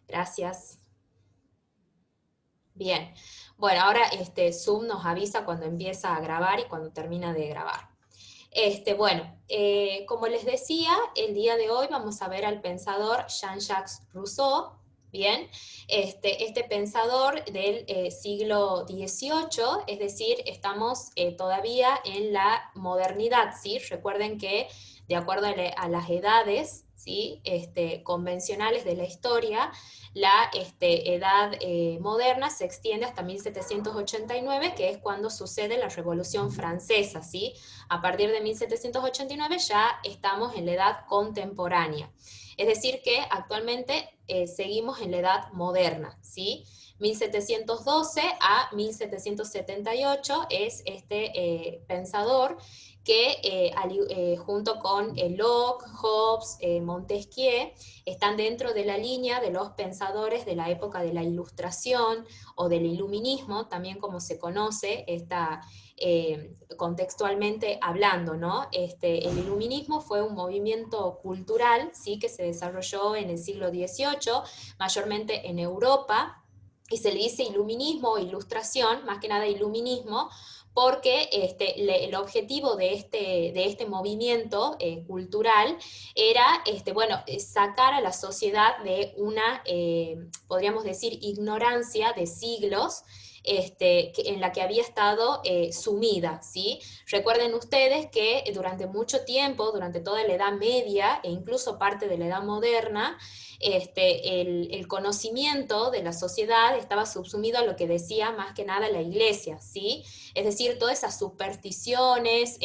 Gracias. Bien. Bueno, ahora Zoom nos avisa cuando empieza a grabar y cuando termina de grabar. Bueno, como les decía, el día de hoy vamos a ver al pensador Jean-Jacques Rousseau. Bien, este pensador del siglo XVIII, es decir, estamos todavía en la modernidad, ¿sí? Recuerden que de acuerdo a las edades, ¿sí? Convencionales de la historia, la edad moderna se extiende hasta 1789, que es cuando sucede la Revolución Francesa, ¿sí? A partir de 1789 ya estamos en la edad contemporánea. Es decir que actualmente seguimos en la edad moderna, ¿sí? 1712 a 1778 es pensador que junto con Locke, Hobbes, Montesquieu, están dentro de la línea de los pensadores de la época de la Ilustración o del Iluminismo, también como se conoce contextualmente hablando, ¿no? El iluminismo fue un movimiento cultural, ¿sí? Que se desarrolló en el siglo XVIII, mayormente en Europa, y se le dice iluminismo o ilustración, más que nada iluminismo, porque el objetivo de este movimiento cultural era sacar a la sociedad de una, podríamos decir, ignorancia de siglos, en la que había estado sumida, ¿sí? Recuerden ustedes que durante mucho tiempo, durante toda la Edad Media e incluso parte de la Edad Moderna, el conocimiento de la sociedad estaba subsumido a lo que decía más que nada la Iglesia, ¿sí? Es decir, todas esas supersticiones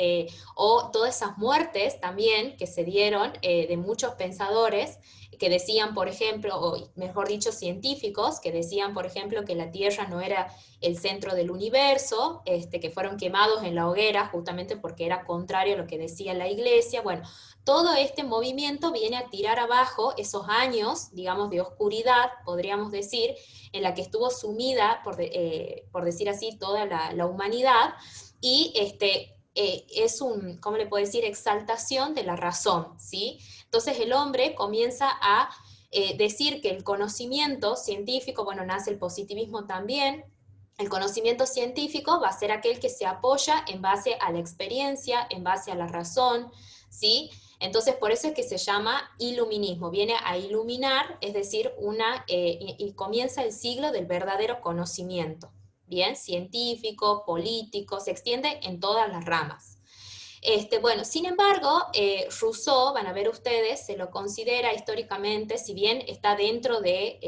o todas esas muertes también que se dieron de muchos pensadores que decían, por ejemplo, o mejor dicho, científicos, que decían, por ejemplo, que la Tierra no era el centro del universo, que fueron quemados en la hoguera justamente porque era contrario a lo que decía la Iglesia. Bueno, todo este movimiento viene a tirar abajo esos años, digamos, de oscuridad, podríamos decir, en la que estuvo sumida, por decir así, toda la humanidad, y es ¿cómo le puedo decir?, exaltación de la razón, ¿sí? Entonces el hombre comienza a decir que el conocimiento científico, bueno, nace el positivismo también, el conocimiento científico va a ser aquel que se apoya en base a la experiencia, en base a la razón, ¿sí? Entonces, por eso es que se llama iluminismo, viene a iluminar, es decir, y comienza el siglo del verdadero conocimiento, ¿bien? Científico, político, se extiende en todas las ramas. Bueno, sin embargo, Rousseau, van a ver ustedes, se lo considera históricamente, si bien está dentro de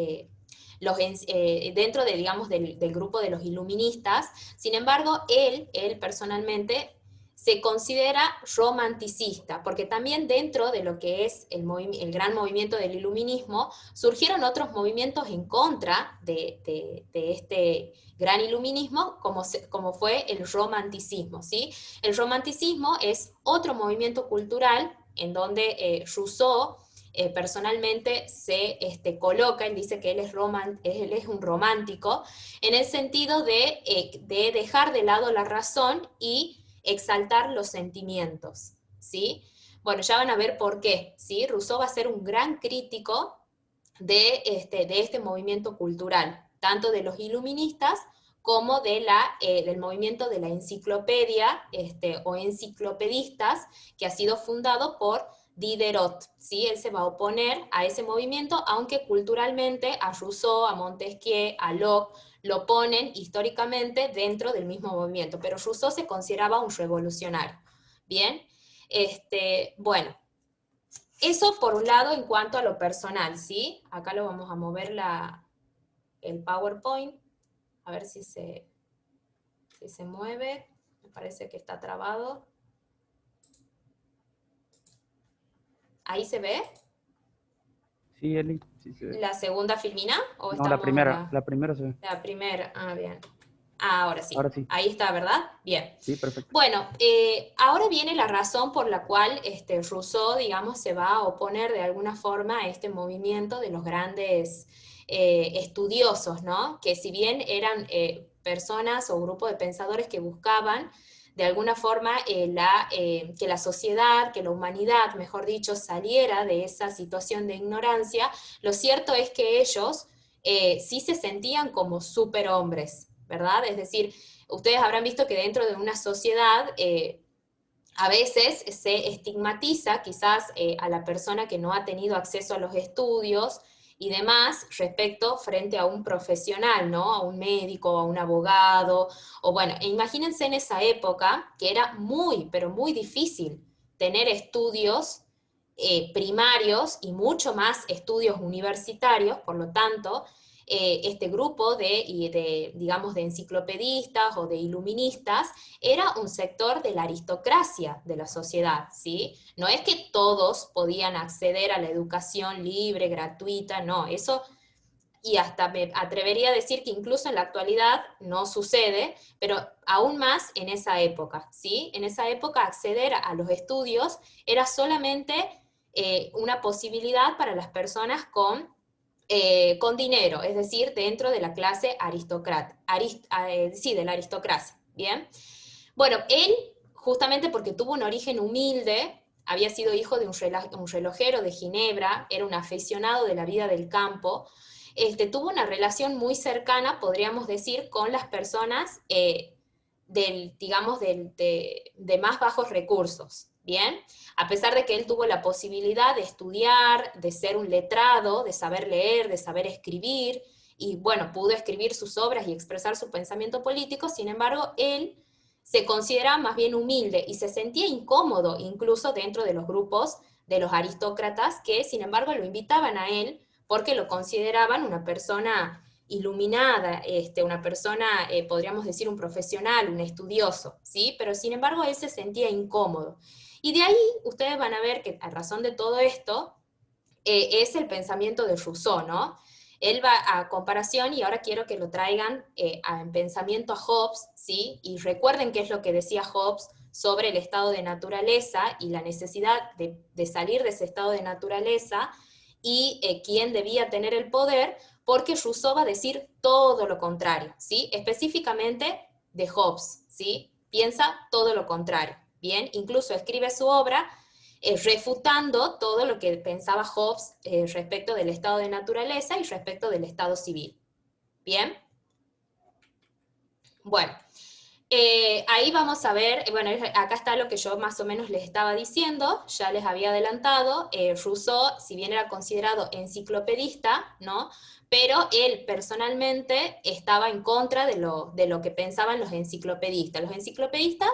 digamos, del grupo de los iluministas, sin embargo, él personalmente se considera romanticista, porque también dentro de lo que es el gran movimiento del iluminismo, surgieron otros movimientos en contra de este gran iluminismo, como fue el romanticismo, ¿sí? El romanticismo es otro movimiento cultural en donde Rousseau personalmente se coloca, él dice que él es un romántico, en el sentido de dejar de lado la razón y exaltar los sentimientos, ¿sí? Bueno, ya van a ver por qué, ¿sí? Rousseau va a ser un gran crítico de este movimiento cultural, tanto de los iluministas como del movimiento de la enciclopedia o enciclopedistas, que ha sido fundado por Diderot, ¿sí? Él se va a oponer a ese movimiento, aunque culturalmente a Rousseau, a Montesquieu, a Locke, lo ponen históricamente dentro del mismo movimiento, pero Rousseau se consideraba un revolucionario. Bien, bueno, eso por un lado en cuanto a lo personal, ¿sí? Acá lo vamos a mover el PowerPoint, a ver si se mueve, me parece que está trabado. ¿Ahí se ve? Sí, Eli, sí se ve. ¿La segunda filmina? ¿O No, estamos en la primera se ve. la primera? Ah, bien. Ah, ahora sí. Ahora sí. Ahí está, ¿verdad? Bien. Sí, perfecto. Bueno, ahora viene la razón por la cual Rousseau, digamos, se va a oponer de alguna forma a este movimiento de los grandes estudiosos, ¿no? Que si bien eran personas o grupos de pensadores que buscaban de alguna forma que la sociedad, que la humanidad, mejor dicho, saliera de esa situación de ignorancia, lo cierto es que ellos sí se sentían como superhombres, ¿verdad? Es decir, ustedes habrán visto que dentro de una sociedad a veces se estigmatiza quizás a la persona que no ha tenido acceso a los estudios y demás respecto frente a un profesional, ¿no? A un médico, a un abogado, o bueno, imagínense en esa época que era muy, pero muy difícil tener estudios primarios y mucho más estudios universitarios, por lo tanto, este grupo digamos, de enciclopedistas o de iluministas era un sector de la aristocracia de la sociedad, ¿sí? No es que todos podían acceder a la educación libre, gratuita, no, eso, y hasta me atrevería a decir que incluso en la actualidad no sucede, pero aún más en esa época, ¿sí? En esa época acceder a los estudios era solamente una posibilidad para las personas con dinero, es decir, dentro de la clase aristócrata, sí, de la aristocracia, ¿bien? Bueno, él, justamente porque tuvo un origen humilde, había sido hijo de un relojero de Ginebra, era un aficionado de la vida del campo, tuvo una relación muy cercana, podríamos decir, con las personas digamos, de más bajos recursos, ¿bien? A pesar de que él tuvo la posibilidad de estudiar, de ser un letrado, de saber leer, de saber escribir, y bueno, pudo escribir sus obras y expresar su pensamiento político, sin embargo, él se consideraba más bien humilde y se sentía incómodo incluso dentro de los grupos de los aristócratas que, sin embargo, lo invitaban a él porque lo consideraban una persona iluminada, una persona, podríamos decir, un profesional, un estudioso, ¿sí? Pero sin embargo él se sentía incómodo. Y de ahí ustedes van a ver que a razón de todo esto es el pensamiento de Rousseau, ¿no? Él va a comparación, y ahora quiero que lo traigan en pensamiento a Hobbes, ¿sí? Y recuerden qué es lo que decía Hobbes sobre el estado de naturaleza y la necesidad de salir de ese estado de naturaleza y quién debía tener el poder, porque Rousseau va a decir todo lo contrario, ¿sí? Específicamente de Hobbes, ¿sí? Piensa todo lo contrario, ¿bien? Incluso escribe su obra refutando todo lo que pensaba Hobbes respecto del estado de naturaleza y respecto del estado civil. ¿Bien? Bueno, ahí vamos a ver, bueno, acá está lo que yo más o menos les estaba diciendo, ya les había adelantado, Rousseau, si bien era considerado enciclopedista, ¿no? Pero él personalmente estaba en contra de lo que pensaban los enciclopedistas. Los enciclopedistas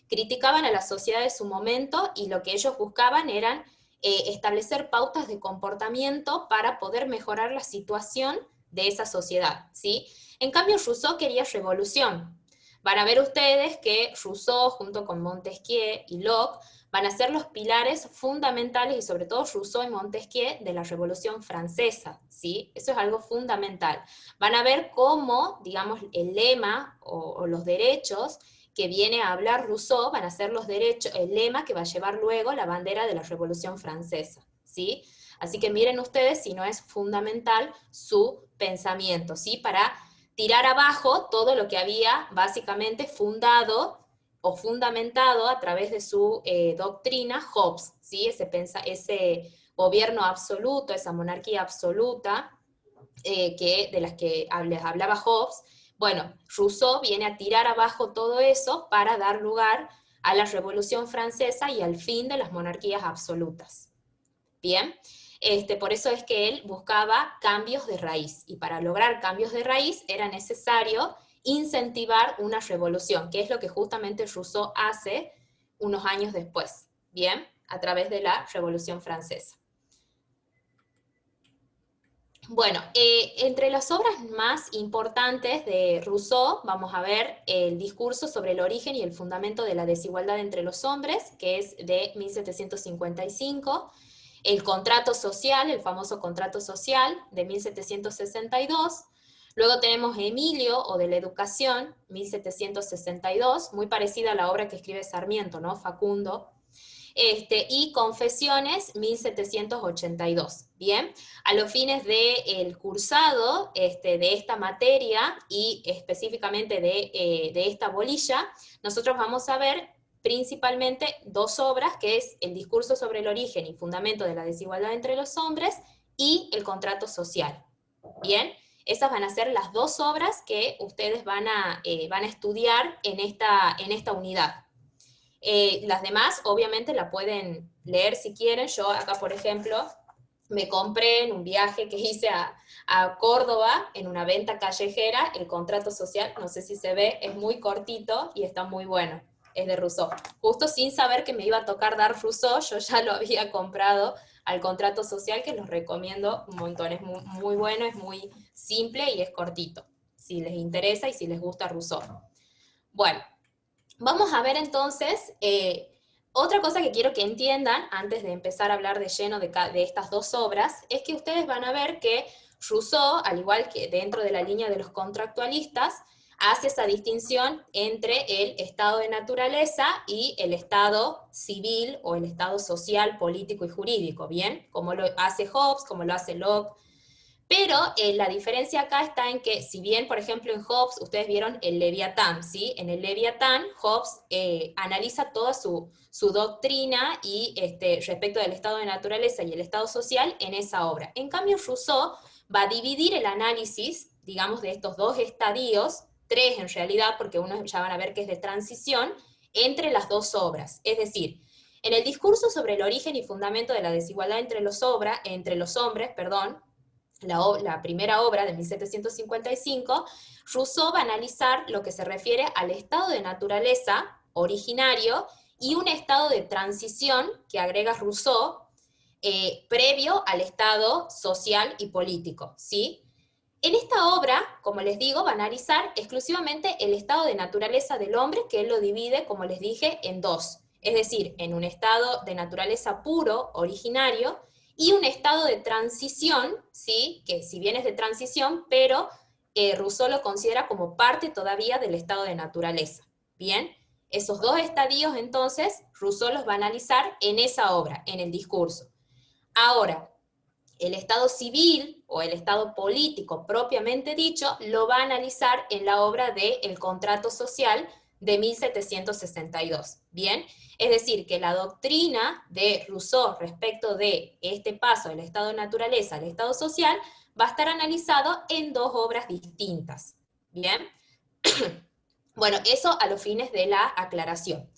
criticaban a la sociedad de su momento y lo que ellos buscaban eran establecer pautas de comportamiento para poder mejorar la situación de esa sociedad, ¿sí? En cambio, Rousseau quería revolución. Van a ver ustedes que Rousseau, junto con Montesquieu y Locke, van a ser los pilares fundamentales, y sobre todo Rousseau y Montesquieu, de la Revolución Francesa, ¿sí? Eso es algo fundamental. Van a ver cómo, digamos, el lema o los derechos que viene a hablar Rousseau van a ser los derechos, el lema que va a llevar luego la bandera de la Revolución Francesa, ¿sí? Así que miren ustedes si no es fundamental su pensamiento, ¿sí? Para tirar abajo todo lo que había básicamente fundado o fundamentado a través de su doctrina Hobbes, ¿sí? Ese gobierno absoluto, esa monarquía absoluta de las que les hablaba Hobbes. Bueno, Rousseau viene a tirar abajo todo eso para dar lugar a la Revolución Francesa y al fin de las monarquías absolutas. Bien, por eso es que él buscaba cambios de raíz, y para lograr cambios de raíz era necesario incentivar una revolución, que es lo que justamente Rousseau hace unos años después, bien, a través de la Revolución Francesa. Bueno, entre las obras más importantes de Rousseau vamos a ver el discurso sobre el origen y el fundamento de la desigualdad entre los hombres, que es de 1755, el contrato social, el famoso contrato social de 1762, luego tenemos Emilio o de la educación, 1762, muy parecida a la obra que escribe Sarmiento, ¿no? Facundo. y Confesiones, 1782. Bien, a los fines del cursado de esta materia y específicamente de esta bolilla, nosotros vamos a ver principalmente dos obras, que es el discurso sobre el origen y fundamento de la desigualdad entre los hombres y el contrato social. Bien, esas van a ser las dos obras que ustedes van a estudiar en esta unidad. Las demás, obviamente, la pueden leer si quieren. Yo acá, por ejemplo, me compré en un viaje que hice a Córdoba, en una venta callejera, el contrato social, no sé si se ve, es muy cortito y está muy bueno, es de Rousseau. Justo sin saber que me iba a tocar dar Rousseau, yo ya lo había comprado al contrato social, que los recomiendo un montón, es muy, muy bueno, es muy simple y es cortito, si les interesa y si les gusta Rousseau. Bueno, vamos a ver entonces, otra cosa que quiero que entiendan, antes de empezar a hablar de lleno de estas dos obras, es que ustedes van a ver que Rousseau, al igual que dentro de la línea de los contractualistas, hace esa distinción entre el estado de naturaleza y el estado civil o el estado social, político y jurídico, ¿bien? Como lo hace Hobbes, como lo hace Locke. Pero la diferencia acá está en que, si bien, por ejemplo, en Hobbes, ustedes vieron el Leviatán, ¿sí? En el Leviatán, Hobbes analiza toda su doctrina y respecto del estado de naturaleza y el estado social en esa obra. En cambio, Rousseau va a dividir el análisis, digamos, de estos dos estadios, tres en realidad, porque uno ya van a ver que es de transición, entre las dos obras. Es decir, en el discurso sobre el origen y fundamento de la desigualdad entre los hombres, la primera obra de 1755, Rousseau va a analizar lo que se refiere al estado de naturaleza originario y un estado de transición que agrega Rousseau previo al estado social y político, ¿sí? En esta obra, como les digo, va a analizar exclusivamente el estado de naturaleza del hombre, que él lo divide, como les dije, en dos. Es decir, en un estado de naturaleza puro, originario, y un estado de transición, ¿sí? Que si bien es de transición, pero Rousseau lo considera como parte todavía del estado de naturaleza. Bien, esos dos estadios entonces, Rousseau los va a analizar en esa obra, en el discurso. Ahora, el estado civil o el estado político propiamente dicho lo va a analizar en la obra de El contrato social de 1762. Bien, es decir, que la doctrina de Rousseau respecto de este paso del estado de naturaleza al estado social va a estar analizado en dos obras distintas. Bien, bueno, eso a los fines de la aclaración.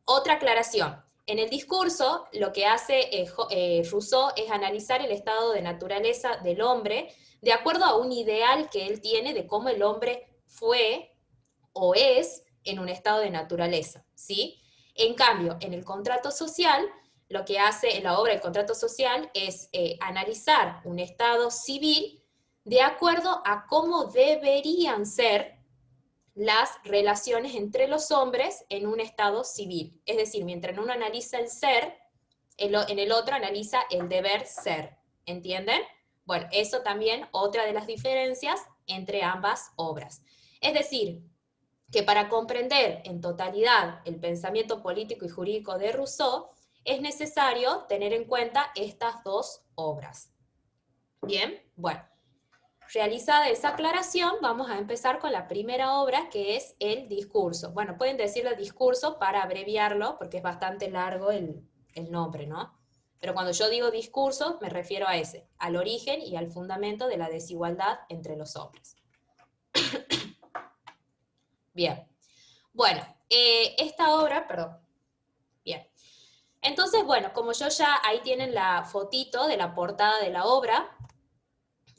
Otra aclaración. En el discurso, lo que hace Rousseau es analizar el estado de naturaleza del hombre de acuerdo a un ideal que él tiene de cómo el hombre fue o es en un estado de naturaleza, ¿sí? En cambio, en el contrato social, lo que hace en la obra El contrato social es analizar un estado civil de acuerdo a cómo deberían ser las relaciones entre los hombres en un estado civil. Es decir, mientras en uno analiza el ser, en el otro analiza el deber ser. ¿Entienden? Bueno, eso también otra de las diferencias entre ambas obras. Es decir, que para comprender en totalidad el pensamiento político y jurídico de Rousseau, es necesario tener en cuenta estas dos obras. Bien, bueno. Realizada esa aclaración, vamos a empezar con la primera obra, que es el discurso. Bueno, pueden decirle discurso para abreviarlo, porque es bastante largo el nombre, ¿no? Pero cuando yo digo discurso, me refiero a ese, al origen y al fundamento de la desigualdad entre los hombres. Bien. Bueno, esta obra, perdón. Bien. Entonces, bueno, como yo ya, ahí tienen la fotito de la portada de la obra,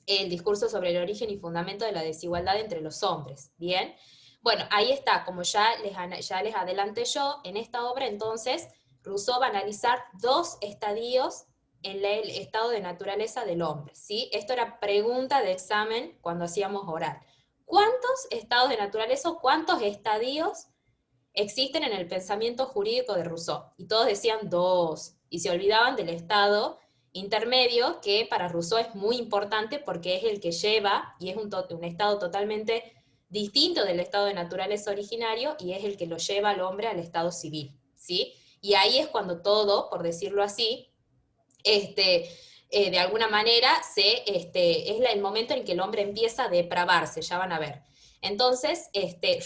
el discurso sobre el origen y fundamento de la desigualdad entre los hombres, ¿bien? Bueno, ahí está, como ya les adelanté yo, en esta obra entonces, Rousseau va a analizar dos estadios en el estado de naturaleza del hombre, ¿sí? Esto era pregunta de examen cuando hacíamos oral. ¿Cuántos estados de naturaleza o cuántos estadios existen en el pensamiento jurídico de Rousseau? Y todos decían dos, y se olvidaban del estado intermedio, que para Rousseau es muy importante porque es el que lleva, y es un estado totalmente distinto del estado de naturaleza originario, y es el que lo lleva al hombre al estado civil, ¿sí? y ahí es cuando todo, por decirlo así, de alguna manera es el momento en que el hombre empieza a depravarse, ya van a ver. Entonces,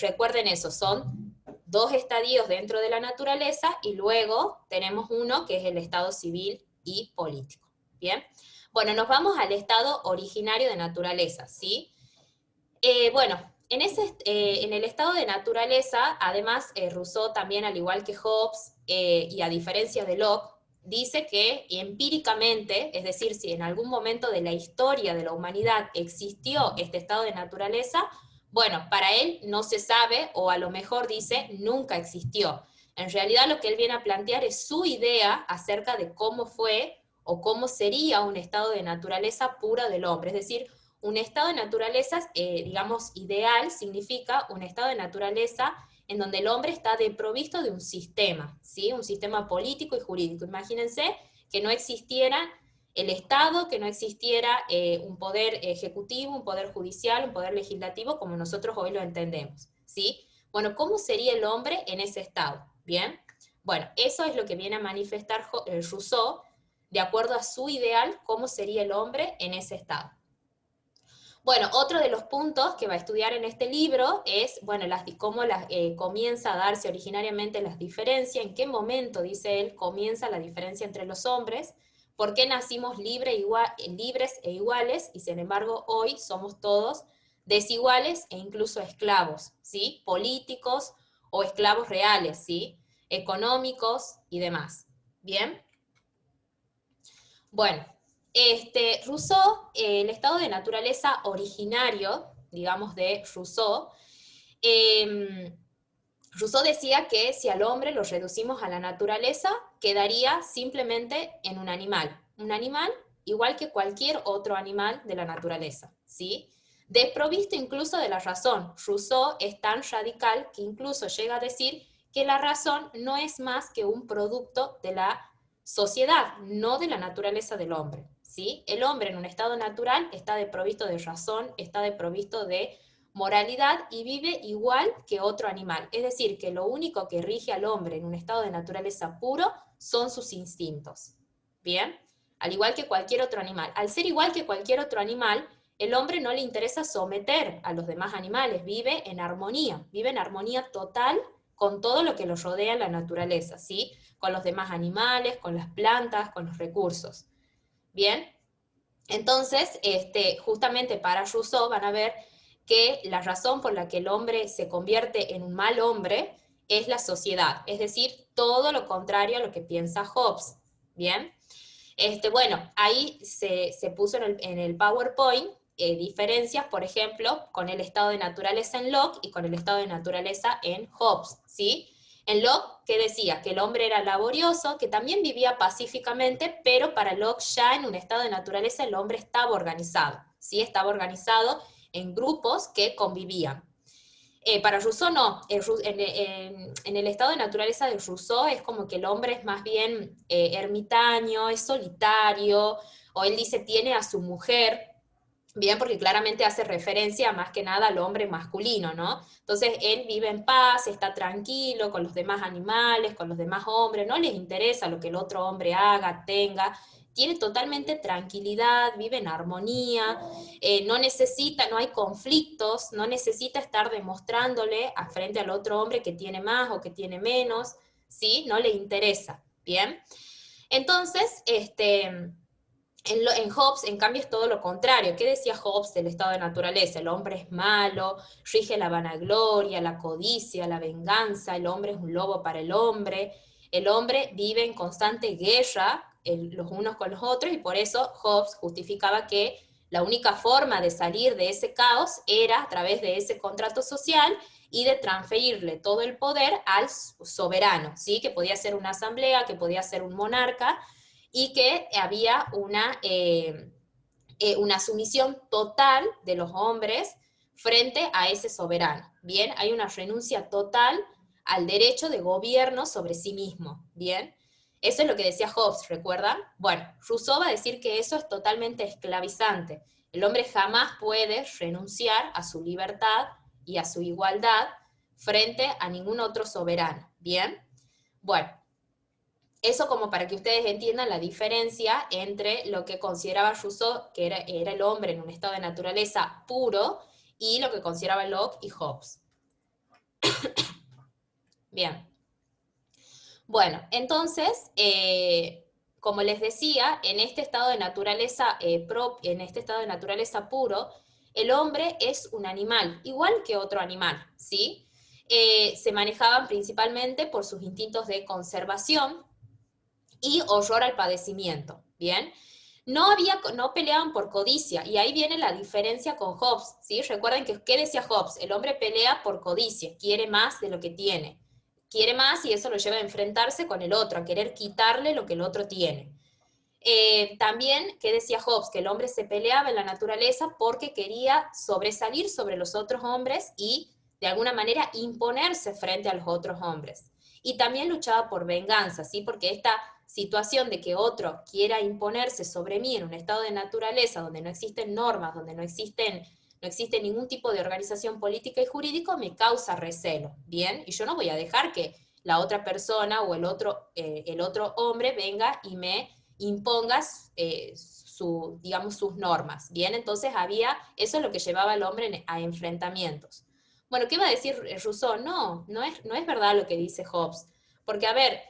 recuerden eso, son dos estadios dentro de la naturaleza y luego tenemos uno que es el estado civil y político. ¿Bien? Bueno, nos vamos al estado originario de naturaleza, ¿sí? Bueno, en el estado de naturaleza, además, Rousseau también, al igual que Hobbes, y a diferencia de Locke, dice que empíricamente, es decir, si en algún momento de la historia de la humanidad existió este estado de naturaleza, bueno, para él no se sabe, o a lo mejor dice, nunca existió. En realidad lo que él viene a plantear es su idea acerca de cómo fue o cómo sería un estado de naturaleza pura del hombre, es decir, un estado de naturaleza, digamos, ideal significa un estado de naturaleza en donde el hombre está desprovisto de un sistema, ¿sí? Un sistema político y jurídico. Imagínense que no existiera el Estado, que no existiera un poder ejecutivo, un poder judicial, un poder legislativo como nosotros hoy lo entendemos, ¿sí? Bueno, ¿cómo sería el hombre en ese estado? ¿Bien? Bueno, eso es lo que viene a manifestar Rousseau, de acuerdo a su ideal, cómo sería el hombre en ese estado. Bueno, otro de los puntos que va a estudiar en este libro es, bueno, cómo comienza a darse originariamente las diferencias, en qué momento, dice él, comienza la diferencia entre los hombres, por qué nacimos libres e iguales, y sin embargo hoy somos todos desiguales e incluso esclavos, ¿sí? Políticos o esclavos reales, ¿sí? Económicos y demás. ¿Bien? Bueno, Rousseau, el estado de naturaleza originario, digamos, de Rousseau, Rousseau decía que si al hombre lo reducimos a la naturaleza, quedaría simplemente en un animal igual que cualquier otro animal de la naturaleza, ¿sí? Desprovisto incluso de la razón. Rousseau es tan radical que incluso llega a decir que la razón no es más que un producto de la sociedad, no de la naturaleza del hombre, ¿sí? El hombre en un estado natural está desprovisto de razón, está desprovisto de moralidad y vive igual que otro animal. Es decir, que lo único que rige al hombre en un estado de naturaleza puro son sus instintos. ¿Bien? Al igual que cualquier otro animal. Al ser igual que cualquier otro animal, el hombre no le interesa someter a los demás animales, vive en armonía total con todo lo que lo rodea en la naturaleza, ¿sí? Con los demás animales, con las plantas, con los recursos. ¿Bien? Entonces, justamente para Rousseau van a ver que la razón por la que el hombre se convierte en un mal hombre es la sociedad, es decir, todo lo contrario a lo que piensa Hobbes. ¿Bien? Bueno, ahí se puso en el PowerPoint diferencias, por ejemplo, con el estado de naturaleza en Locke y con el estado de naturaleza en Hobbes, ¿sí? En Locke, que decía que el hombre era laborioso, que también vivía pacíficamente, pero para Locke ya en un estado de naturaleza el hombre estaba organizado, ¿sí? Estaba organizado en grupos que convivían. Para Rousseau no, en el estado de naturaleza de Rousseau es como que el hombre es más bien ermitaño, es solitario, o él dice tiene a su mujer, bien, porque claramente hace referencia más que nada al hombre masculino, ¿no? Entonces él vive en paz, está tranquilo con los demás animales, con los demás hombres, no les interesa lo que el otro hombre haga, tenga, tiene totalmente tranquilidad, vive en armonía, no hay conflictos, no necesita estar demostrándole frente al otro hombre que tiene más o que tiene menos, ¿sí? No le interesa, ¿bien? Entonces, en Hobbes, en cambio, es todo lo contrario. ¿Qué decía Hobbes del estado de naturaleza? El hombre es malo, rige la vanagloria, la codicia, la venganza, el hombre es un lobo para el hombre vive en constante guerra los unos con los otros, y por eso Hobbes justificaba que la única forma de salir de ese caos era a través de ese contrato social y de transferirle todo el poder al soberano, ¿sí? Que podía ser una asamblea, que podía ser un monarca, y que había una sumisión total de los hombres frente a ese soberano. Bien, hay una renuncia total al derecho de gobierno sobre sí mismo. Bien, eso es lo que decía Hobbes, ¿recuerdan? Bueno, Rousseau va a decir que eso es totalmente esclavizante. El hombre jamás puede renunciar a su libertad y a su igualdad frente a ningún otro soberano. Bien, bueno. Eso como para que ustedes entiendan la diferencia entre lo que consideraba Rousseau, que era el hombre en un estado de naturaleza puro, y lo que consideraba Locke y Hobbes. Bien. Bueno, entonces, como les decía, en este estado de naturaleza, en este estado de naturaleza puro, el hombre es un animal, igual que otro animal, ¿sí? Se manejaban principalmente por sus instintos de conservación y horror al padecimiento, ¿bien? No peleaban por codicia, y ahí viene la diferencia con Hobbes, ¿sí? Recuerden que, ¿qué decía Hobbes? El hombre pelea por codicia, quiere más de lo que tiene. Quiere más y eso lo lleva a enfrentarse con el otro, a querer quitarle lo que el otro tiene. También, ¿qué decía Hobbes? Que el hombre se peleaba en la naturaleza porque quería sobresalir sobre los otros hombres y, de alguna manera, imponerse frente a los otros hombres. Y también luchaba por venganza, ¿sí? Porque esta situación de que otro quiera imponerse sobre mí en un estado de naturaleza donde no existen normas, donde no existe ningún tipo de organización política y jurídico, me causa recelo, ¿bien? Y yo no voy a dejar que la otra persona o el otro hombre venga y me impongas digamos, sus normas, ¿bien? Entonces eso es lo que llevaba al hombre a enfrentamientos. Bueno, ¿qué va a decir Rousseau? No es verdad lo que dice Hobbes, porque, a ver,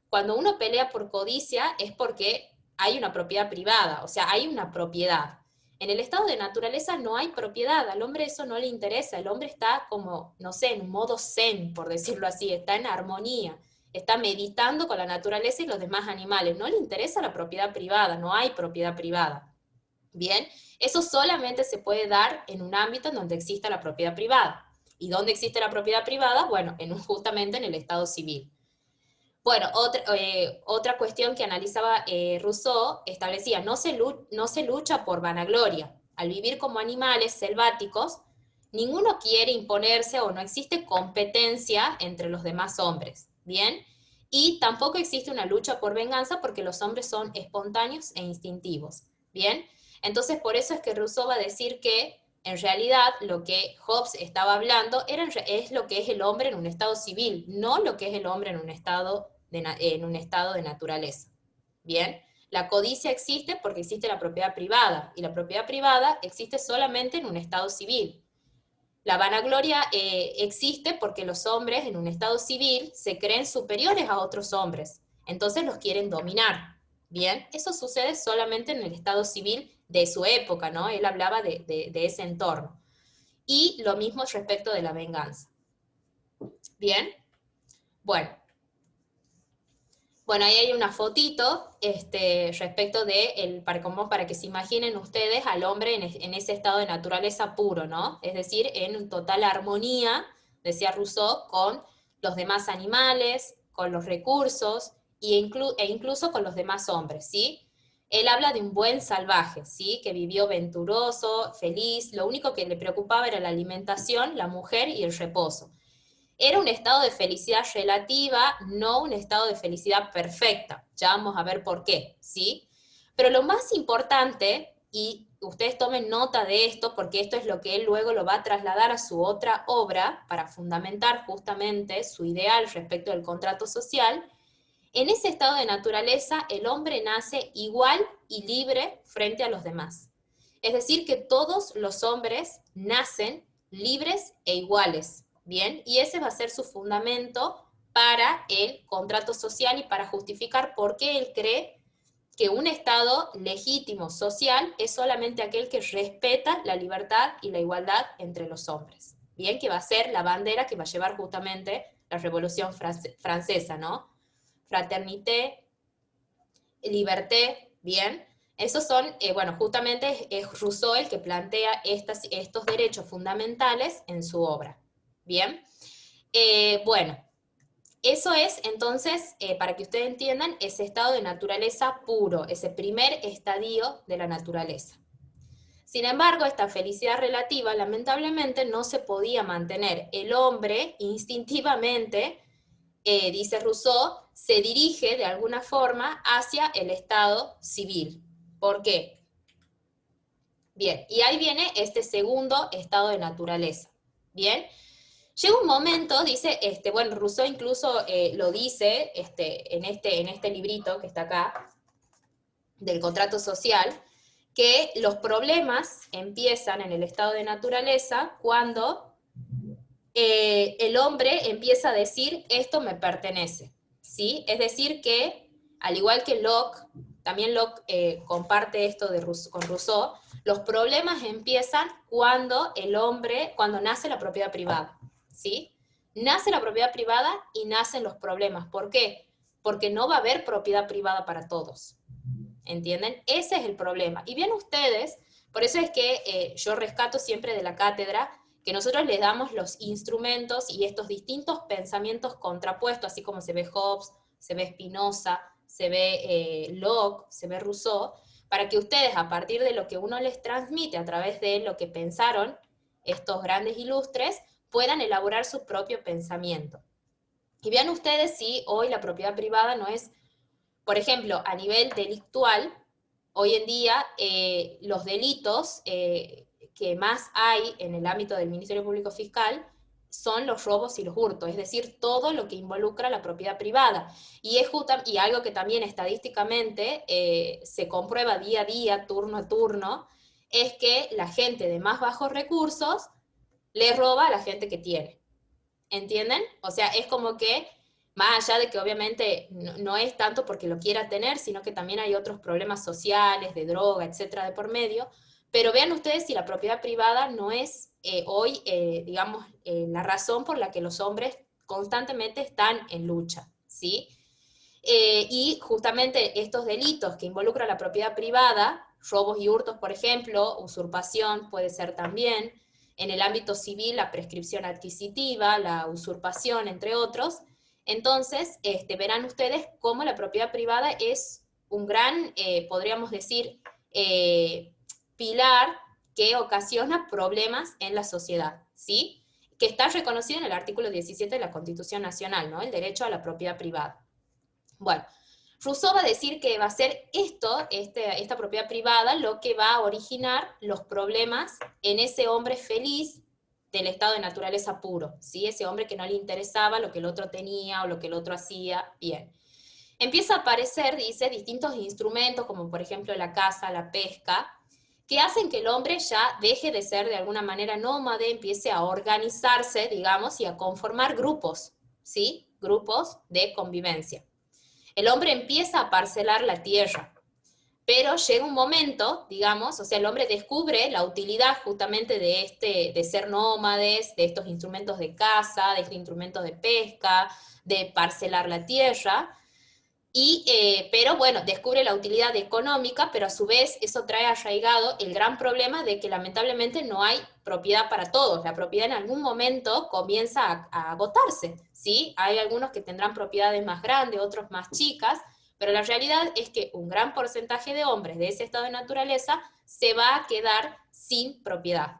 cuando uno pelea por codicia es porque hay una propiedad privada, o sea, hay una propiedad. En el estado de naturaleza no hay propiedad, al hombre eso no le interesa, el hombre está como, no sé, en un modo zen, por decirlo así, está en armonía, está meditando con la naturaleza y los demás animales, no le interesa la propiedad privada, no hay propiedad privada. Bien, eso solamente se puede dar en un ámbito en donde exista la propiedad privada. ¿Y dónde existe la propiedad privada? Bueno, justamente en el Estado civil. Bueno, otra cuestión que analizaba Rousseau establecía, no se lucha por vanagloria. Al vivir como animales selváticos, ninguno quiere imponerse o no existe competencia entre los demás hombres, ¿bien? Y tampoco existe una lucha por venganza porque los hombres son espontáneos e instintivos, ¿bien? Entonces, por eso es que Rousseau va a decir que en realidad lo que Hobbes estaba hablando es lo que es el hombre en un estado civil, no lo que es el hombre en un estado de naturaleza. Bien, la codicia existe porque existe la propiedad privada, y la propiedad privada existe solamente en un estado civil. La vanagloria existe porque los hombres en un estado civil se creen superiores a otros hombres, entonces los quieren dominar. Bien, eso sucede solamente en el estado civil de su época, ¿no? Él hablaba de ese entorno. Y lo mismo respecto de la venganza. Bien, bueno. Bueno, ahí hay una fotito respecto para que se imaginen ustedes al hombre en ese estado de naturaleza puro, ¿no? Es decir, en total armonía, decía Rousseau, con los demás animales, con los recursos e incluso con los demás hombres, ¿sí? Él habla de un buen salvaje, ¿sí? Que vivió venturoso, feliz, lo único que le preocupaba era la alimentación, la mujer y el reposo. Era un estado de felicidad relativa, no un estado de felicidad perfecta. Ya vamos a ver por qué, ¿sí? Pero lo más importante, y ustedes tomen nota de esto, porque esto es lo que él luego lo va a trasladar a su otra obra para fundamentar justamente su ideal respecto del contrato social. En ese estado de naturaleza, el hombre nace igual y libre frente a los demás. Es decir, que todos los hombres nacen libres e iguales, ¿bien? Y ese va a ser su fundamento para el contrato social y para justificar por qué él cree que un Estado legítimo social es solamente aquel que respeta la libertad y la igualdad entre los hombres. Bien, que va a ser la bandera que va a llevar justamente la Revolución Francesa, ¿no? Fraternité, liberté, bien. Esos son, bueno, justamente es Rousseau el que plantea estos derechos fundamentales en su obra. Bien. Bueno, eso es entonces, para que ustedes entiendan, ese estado de naturaleza puro, ese primer estadio de la naturaleza. Sin embargo, esta felicidad relativa lamentablemente no se podía mantener. El hombre instintivamente, dice Rousseau, se dirige de alguna forma hacia el estado civil. ¿Por qué? Bien, y ahí viene este segundo estado de naturaleza. Bien, Llega un momento, dice, bueno, Rousseau incluso lo dice en este librito que está acá, del contrato social, que los problemas empiezan en el estado de naturaleza cuando el hombre empieza a decir, esto me pertenece, ¿sí? Es decir que, al igual que Locke, también Locke comparte esto con Rousseau, los problemas empiezan cuando cuando nace la propiedad privada, ¿sí? Nace la propiedad privada y nacen los problemas. ¿Por qué? Porque no va a haber propiedad privada para todos, ¿entienden? Ese es el problema. Y bien ustedes, por eso es que yo rescato siempre de la cátedra que nosotros les damos los instrumentos y estos distintos pensamientos contrapuestos, así como se ve Hobbes, se ve Spinoza, se ve Locke, se ve Rousseau, para que ustedes, a partir de lo que uno les transmite a través de lo que pensaron estos grandes ilustres, puedan elaborar su propio pensamiento. Y vean ustedes si hoy la propiedad privada no es, por ejemplo, a nivel delictual, hoy en día los delitos que más hay en el ámbito del Ministerio Público Fiscal son los robos y los hurtos, es decir, todo lo que involucra la propiedad privada. Y y algo que también estadísticamente se comprueba día a día, turno a turno, es que la gente de más bajos recursos le roba a la gente que tiene. ¿Entienden? O sea, es como que, más allá de que obviamente no es tanto porque lo quiera tener, sino que también hay otros problemas sociales, de droga, etcétera, de por medio, pero vean ustedes si la propiedad privada no es hoy, digamos, la razón por la que los hombres constantemente están en lucha, ¿sí? Y justamente estos delitos que involucran la propiedad privada, robos y hurtos, por ejemplo, usurpación puede ser también, en el ámbito civil la prescripción adquisitiva, la usurpación, entre otros. Entonces, verán ustedes cómo la propiedad privada es un gran, podríamos decir, pilar que ocasiona problemas en la sociedad, ¿sí? Que está reconocido en el artículo 17 de la Constitución Nacional, ¿no? El derecho a la propiedad privada. Bueno, Rousseau va a decir que va a ser esta propiedad privada, lo que va a originar los problemas en ese hombre feliz del estado de naturaleza puro, ¿sí? Ese hombre que no le interesaba lo que el otro tenía o lo que el otro hacía bien. Empieza a aparecer, dice, distintos instrumentos, como por ejemplo la caza, la pesca, que hacen que el hombre ya deje de ser de alguna manera nómade, empiece a organizarse, digamos, y a conformar grupos, ¿sí? Grupos de convivencia. El hombre empieza a parcelar la tierra, pero llega un momento, digamos, o sea, el hombre descubre la utilidad justamente de ser nómades, de estos instrumentos de caza, de estos instrumentos de pesca, de parcelar la tierra, pero bueno, descubre la utilidad económica, pero a su vez eso trae arraigado el gran problema de que lamentablemente no hay propiedad para todos. La propiedad en algún momento comienza a agotarse, ¿sí? Hay algunos que tendrán propiedades más grandes, otros más chicas, pero la realidad es que un gran porcentaje de hombres de ese estado de naturaleza se va a quedar sin propiedad.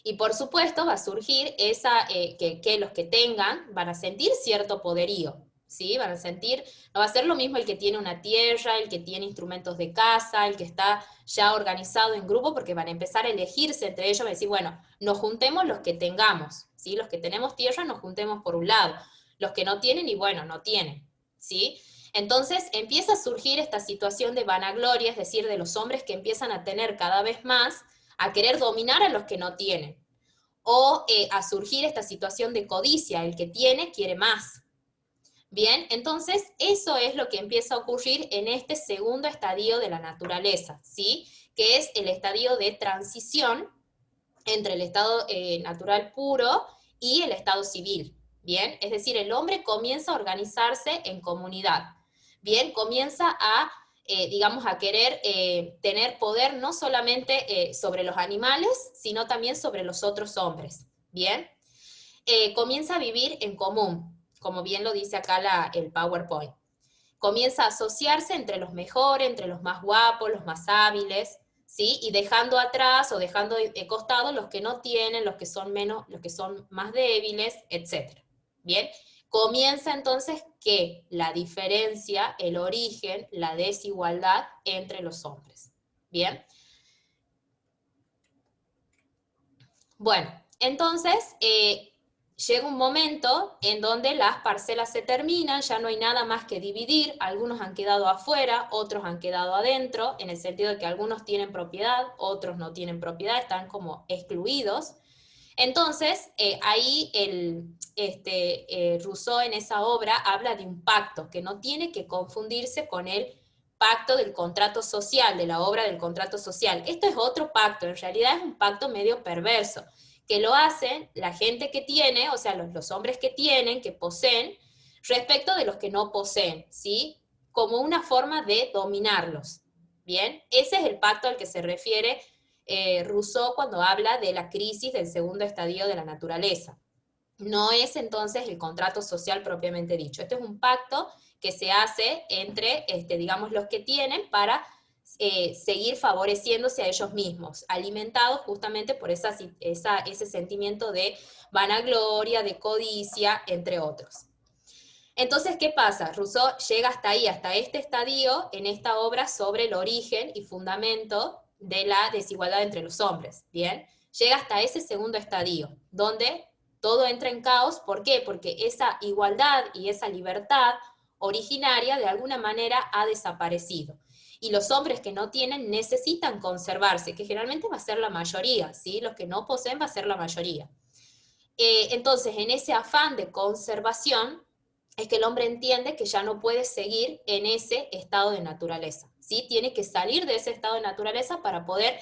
Y por supuesto va a surgir que los que tengan van a sentir cierto poderío, ¿sí? Van a sentir, no va a ser lo mismo el que tiene una tierra, el que tiene instrumentos de caza, el que está ya organizado en grupo, porque van a empezar a elegirse entre ellos, van a decir, bueno, nos juntemos los que tengamos, ¿sí? Los que tenemos tierra nos juntemos por un lado, los que no tienen, y bueno, no tienen, ¿sí? Entonces empieza a surgir esta situación de vanagloria, es decir, de los hombres que empiezan a tener cada vez más, a querer dominar a los que no tienen, o a surgir esta situación de codicia, el que tiene quiere más. Bien, entonces eso es lo que empieza a ocurrir en este segundo estadio de la naturaleza, ¿sí? Que es el estadio de transición entre el estado natural puro y el estado civil, ¿bien? Es decir, el hombre comienza a organizarse en comunidad, ¿bien? Comienza a, digamos, a querer tener poder no solamente sobre los animales, sino también sobre los otros hombres, ¿bien? Comienza a vivir en común, como bien lo dice acá el PowerPoint. Comienza a asociarse entre los mejores, entre los más guapos, los más hábiles, ¿sí? Y dejando atrás o dejando de costado los que no tienen, los que son menos, los que son más débiles, etc. Bien, comienza entonces que la diferencia, el origen, la desigualdad entre los hombres. Bien. Bueno, entonces, llega un momento en donde las parcelas se terminan, ya no hay nada más que dividir, algunos han quedado afuera, otros han quedado adentro, en el sentido de que algunos tienen propiedad, otros no tienen propiedad, están como excluidos. Entonces, ahí Rousseau en esa obra habla de un pacto que no tiene que confundirse con el pacto del contrato social, de la obra del contrato social. Esto es otro pacto, en realidad es un pacto medio perverso, que lo hacen la gente que tiene, o sea, los hombres que tienen, que poseen, respecto de los que no poseen, ¿sí? Como una forma de dominarlos, ¿bien? Ese es el pacto al que se refiere Rousseau cuando habla de la crisis del segundo estadio de la naturaleza. No es entonces el contrato social propiamente dicho. Este es un pacto que se hace entre, digamos, los que tienen para seguir favoreciéndose a ellos mismos, alimentados justamente por ese sentimiento de vanagloria, de codicia, entre otros. Entonces, ¿qué pasa? Rousseau llega hasta ahí, hasta este estadio, en esta obra sobre el origen y fundamento de la desigualdad entre los hombres, ¿bien? Llega hasta ese segundo estadio, donde todo entra en caos. ¿Por qué? Porque esa igualdad y esa libertad originaria de alguna manera ha desaparecido. Y los hombres que no tienen necesitan conservarse, que generalmente va a ser la mayoría, ¿sí? Los que no poseen va a ser la mayoría. Entonces, en ese afán de conservación, es que el hombre entiende que ya no puede seguir en ese estado de naturaleza, ¿sí? Tiene que salir de ese estado de naturaleza para poder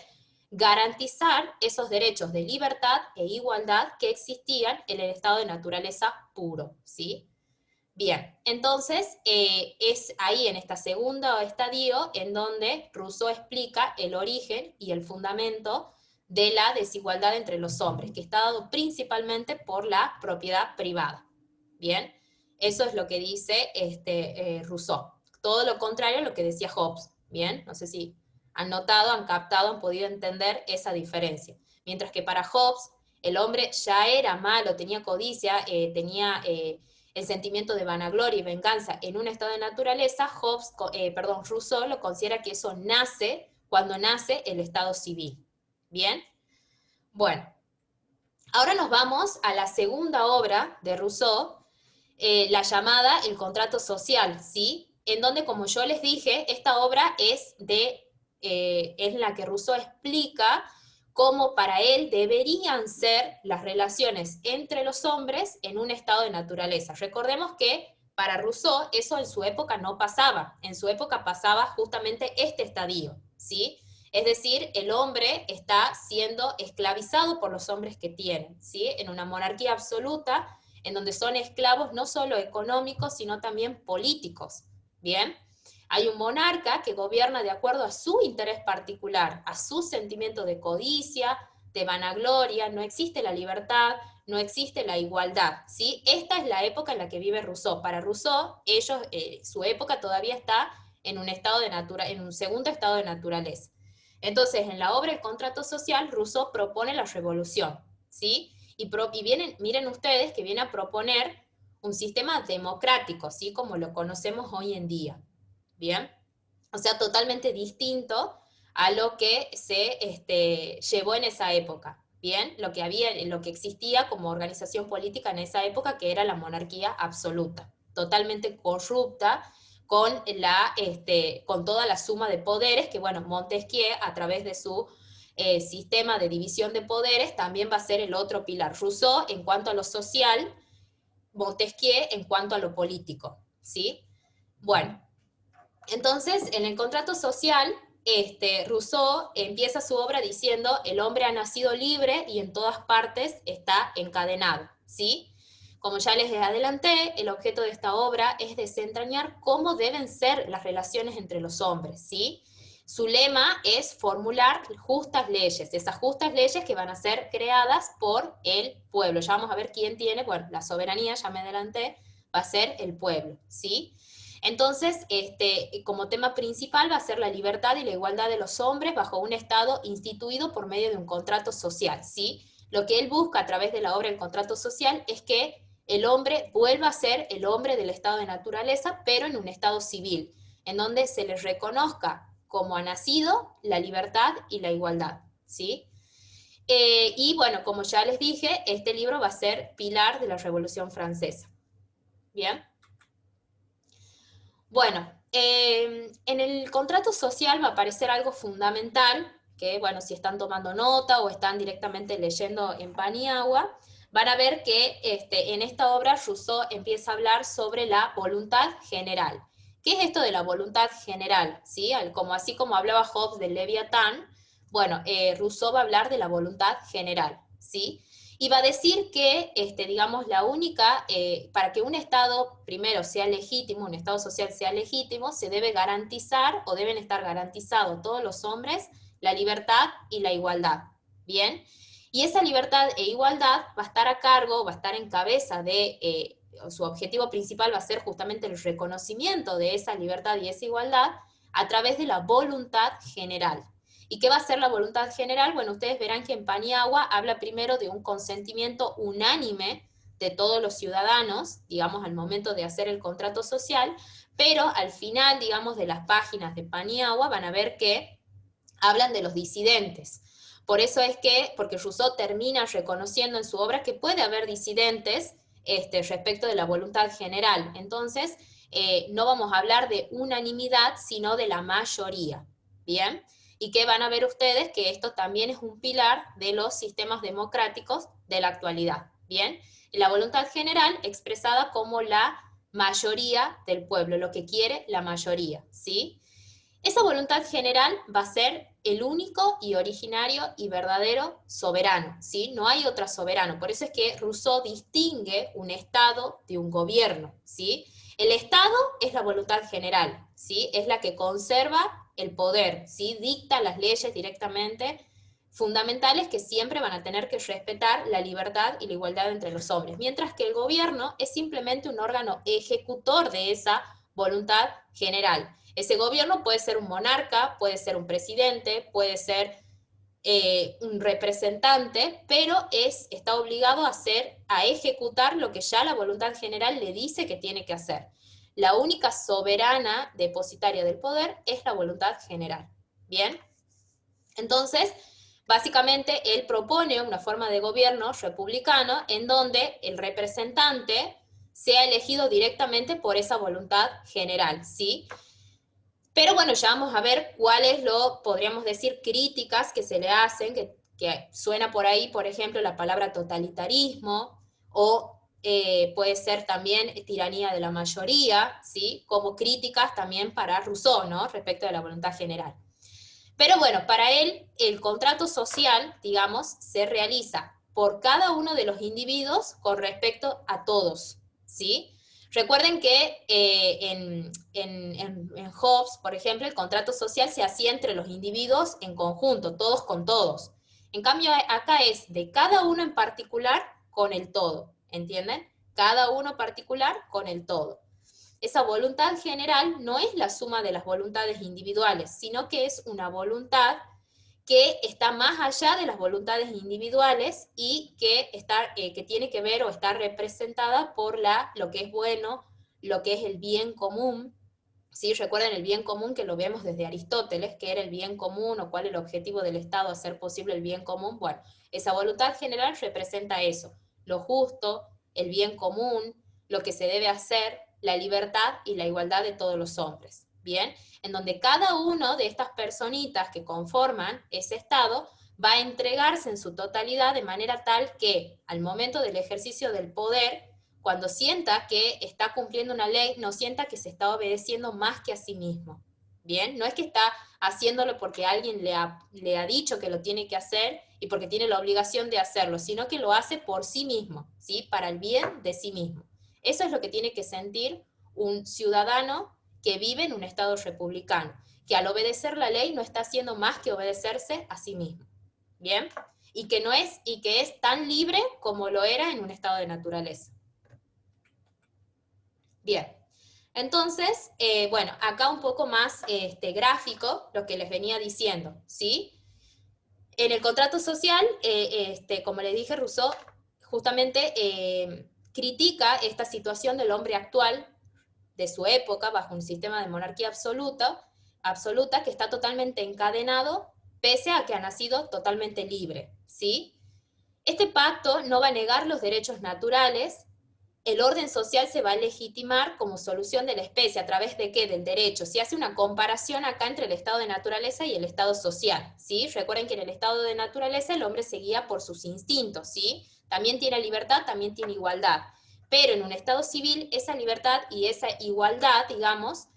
garantizar esos derechos de libertad e igualdad que existían en el estado de naturaleza puro, ¿sí? Bien, entonces es ahí en este segundo estadio en donde Rousseau explica el origen y el fundamento de la desigualdad entre los hombres, que está dado principalmente por la propiedad privada. Bien, eso es lo que dice Rousseau. Todo lo contrario a lo que decía Hobbes. Bien, no sé si han notado, han captado, han podido entender esa diferencia. Mientras que para Hobbes el hombre ya era malo, tenía codicia, tenía el sentimiento de vanagloria y venganza en un estado de naturaleza, Rousseau lo considera que eso nace cuando nace el estado civil. ¿Bien? Bueno, ahora nos vamos a la segunda obra de Rousseau, la llamada El contrato social, ¿sí? En donde, como yo les dije, esta obra es la que Rousseau explica cómo para él deberían ser las relaciones entre los hombres en un estado de naturaleza. Recordemos que para Rousseau eso en su época no pasaba, en su época pasaba justamente este estadio, ¿sí? Es decir, el hombre está siendo esclavizado por los hombres que tienen, ¿sí? En una monarquía absoluta, en donde son esclavos no solo económicos, sino también políticos, ¿bien? Hay un monarca que gobierna de acuerdo a su interés particular, a su sentimiento de codicia, de vanagloria, no existe la libertad, no existe la igualdad, ¿sí? Esta es la época en la que vive Rousseau. Para Rousseau, su época todavía está en un segundo estado de naturaleza. Entonces, en la obra El contrato social, Rousseau propone la revolución, ¿sí? Miren ustedes que viene a proponer un sistema democrático, ¿sí? Como lo conocemos hoy en día. ¿Bien? O sea, totalmente distinto a lo que se llevó en esa época, ¿bien? Lo que existía como organización política en esa época, que era la monarquía absoluta, totalmente corrupta, con toda la suma de poderes, que bueno, Montesquieu, a través de su sistema de división de poderes, también va a ser el otro pilar. Rousseau en cuanto a lo social, Montesquieu en cuanto a lo político, ¿sí? Bueno, entonces, en el contrato social, Rousseau empieza su obra diciendo: el hombre ha nacido libre y en todas partes está encadenado, ¿sí? Como ya les adelanté, el objeto de esta obra es desentrañar cómo deben ser las relaciones entre los hombres, ¿sí? Su lema es formular justas leyes, esas justas leyes que van a ser creadas por el pueblo. Ya vamos a ver quién tiene, bueno, la soberanía, ya me adelanté, va a ser el pueblo, ¿sí? Entonces, como tema principal va a ser la libertad y la igualdad de los hombres bajo un Estado instituido por medio de un contrato social, ¿sí? Lo que él busca a través de la obra El contrato social es que el hombre vuelva a ser el hombre del estado de naturaleza, pero en un estado civil, en donde se le reconozca como ha nacido la libertad y la igualdad, ¿sí? Y bueno, como ya les dije, este libro va a ser pilar de la Revolución Francesa. Bien. Bueno, en el contrato social va a aparecer algo fundamental, que bueno, si están tomando nota o están directamente leyendo en Paniagua, van a ver que en esta obra Rousseau empieza a hablar sobre la voluntad general. ¿Qué es esto de la voluntad general? ¿Sí? Así como hablaba Hobbes del Leviatán, bueno, Rousseau va a hablar de la voluntad general, ¿sí? Y va a decir que, digamos, la única, para que un Estado primero sea legítimo, un Estado social sea legítimo, se debe garantizar o deben estar garantizados todos los hombres la libertad y la igualdad. ¿Bien? Y esa libertad e igualdad va a estar a cargo, va a estar en cabeza de, su objetivo principal va a ser justamente el reconocimiento de esa libertad y esa igualdad a través de la voluntad general. ¿Y qué va a ser la voluntad general? Bueno, ustedes verán que en Paniagua habla primero de un consentimiento unánime de todos los ciudadanos, digamos, al momento de hacer el contrato social, pero al final, digamos, de las páginas de Paniagua van a ver que hablan de los disidentes. Por eso es que, porque Rousseau termina reconociendo en su obra que puede haber disidentes respecto de la voluntad general. Entonces, no vamos a hablar de unanimidad, sino de la mayoría. ¿Bien? Y que van a ver ustedes que esto también es un pilar de los sistemas democráticos de la actualidad. ¿Bien? La voluntad general expresada como la mayoría del pueblo, lo que quiere la mayoría, ¿sí? Esa voluntad general va a ser el único y originario y verdadero soberano, ¿sí? No hay otro soberano. Por eso es que Rousseau distingue un Estado de un gobierno, ¿sí? El Estado es la voluntad general, ¿sí? Es la que conserva el poder, ¿sí? Dicta las leyes directamente fundamentales que siempre van a tener que respetar la libertad y la igualdad entre los hombres, mientras que el gobierno es simplemente un órgano ejecutor de esa voluntad general. Ese gobierno puede ser un monarca, puede ser un presidente, puede ser un representante, pero está obligado a ejecutar lo que ya la voluntad general le dice que tiene que hacer. La única soberana depositaria del poder es la voluntad general. ¿Bien? Entonces, básicamente, él propone una forma de gobierno republicano en donde el representante sea elegido directamente por esa voluntad general, ¿sí? Pero bueno, ya vamos a ver cuáles podríamos decir, críticas que se le hacen, que suena por ahí, por ejemplo, la palabra totalitarismo, o puede ser también tiranía de la mayoría, ¿sí? Como críticas también para Rousseau, ¿no? Respecto de la voluntad general. Pero bueno, para él el contrato social, digamos, se realiza por cada uno de los individuos con respecto a todos, ¿sí? Recuerden que en Hobbes, por ejemplo, el contrato social se hacía entre los individuos en conjunto, todos con todos. En cambio, acá es de cada uno en particular con el todo, ¿entienden? Cada uno particular con el todo. Esa voluntad general no es la suma de las voluntades individuales, sino que es una voluntad que está más allá de las voluntades individuales y que tiene que ver o está representada por lo que es bueno, lo que es el bien común. ¿Sí? Recuerden el bien común que lo vemos desde Aristóteles, que era el bien común o cuál es el objetivo del Estado, hacer posible el bien común. Bueno, esa voluntad general representa eso, lo justo, el bien común, lo que se debe hacer, la libertad y la igualdad de todos los hombres. Bien, en donde cada uno de estas personitas que conforman ese Estado va a entregarse en su totalidad de manera tal que al momento del ejercicio del poder, cuando sienta que está cumpliendo una ley, no sienta que se está obedeciendo más que a sí mismo. Bien, no es que está haciéndolo porque alguien le ha dicho que lo tiene que hacer y porque tiene la obligación de hacerlo, sino que lo hace por sí mismo, ¿sí? Para el bien de sí mismo. Eso es lo que tiene que sentir un ciudadano que vive en un Estado republicano, que al obedecer la ley no está haciendo más que obedecerse a sí mismo. ¿Bien? Y que es tan libre como lo era en un estado de naturaleza. Bien, entonces, bueno, acá un poco más gráfico lo que les venía diciendo, ¿sí? En el contrato social, como les dije, Rousseau justamente critica esta situación del hombre actual de su época bajo un sistema de monarquía absoluta que está totalmente encadenado pese a que ha nacido totalmente libre, ¿sí? Este pacto no va a negar los derechos naturales. El orden social se va a legitimar como solución de la especie. ¿A través de qué? Del derecho. Se hace una comparación acá entre el estado de naturaleza y el estado social, ¿sí? Recuerden que en el estado de naturaleza el hombre se guía por sus instintos, ¿sí? También tiene libertad, también tiene igualdad. Pero en un estado civil, esa libertad y esa igualdad, digamos,